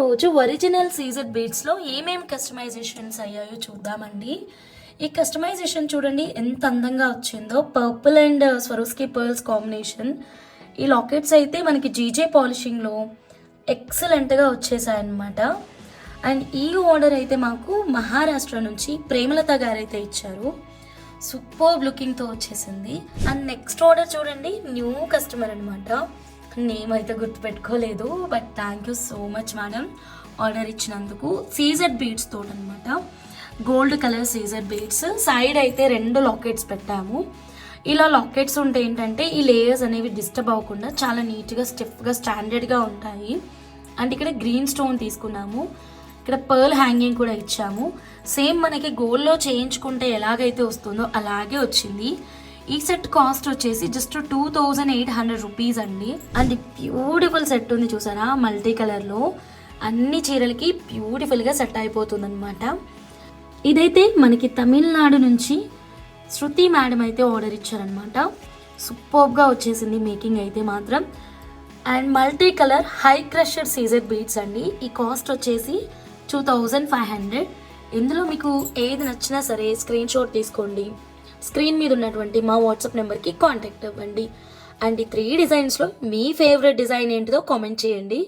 ఈరోజు original CZ బీడ్స్లో ఏమేమి customisations అయ్యాయో చూద్దామండి. ఈ కస్టమైజేషన్ చూడండి ఎంత అందంగా వచ్చిందో. Purple and Swarovski pearls combination. ఈ లాకెట్స్ అయితే మనకి జీజే పాలిషింగ్లో ఎక్సలెంట్గా వచ్చేసాయన్నమాట. అండ్ ఈ ఆర్డర్ అయితే మాకు మహారాష్ట్ర నుంచి ప్రేమలత గారు అయితే ఇచ్చారు. సూపర్ లుకింగ్తో వచ్చేసింది. అండ్ నెక్స్ట్ ఆర్డర్ చూడండి, న్యూ కస్టమర్ అనమాట. నేమ్ అయితే గుర్తుపెట్టుకోలేదు, but thank you so much madam order ఇచ్చినందుకు. సీజెడ్ బీడ్స్ తోటి అనమాట, gold colour C Z beads. Side అయితే 2 లాకెట్స్ పెట్టాము. ఇలా లాకెట్స్ ఉంటే ఏంటంటే ఈ లేయర్స్ అనేవి డిస్టర్బ్ అవ్వకుండా చాలా నీట్గా స్టిఫ్గా స్టాండర్డ్గా ఉంటాయి. అండ్ ఇక్కడ గ్రీన్ స్టోన్ తీసుకున్నాము, ఇక్కడ పర్ల్ హ్యాంగింగ్ కూడా ఇచ్చాము. సేమ్ మనకి గోల్డ్లో చేయించుకుంటే ఎలాగైతే వస్తుందో అలాగే వచ్చింది. ఈ సెట్ కాస్ట్ వచ్చేసి జస్ట్ 2800 రూపీస్ అండి. అండ్ బ్యూటిఫుల్ సెట్ ఉంది చూసారా, మల్టీ కలర్లో అన్ని చీరలకి బ్యూటిఫుల్గా సెట్ అయిపోతుంది అనమాట. ఇదైతే మనకి తమిళనాడు నుంచి శృతి మేడం అయితే ఆర్డర్ ఇచ్చారనమాట. సూపర్గా వచ్చేసింది మేకింగ్ అయితే మాత్రం. And multi colour high crusher CZ beads అండి. ఈ కాస్ట్ వచ్చేసి 2500. ఇందులో మీకు ఏది నచ్చినా సరే స్క్రీన్ షాట్ తీసుకోండి, స్క్రీన్ మీద ఉన్నటువంటి మా వాట్సాప్ నెంబర్కి కాంటాక్ట్ అవ్వండి. అండ్ ఈ 3 డిజైన్స్లో మీ ఫేవరెట్ డిజైన్ ఏంటిదో కామెంట్ చేయండి.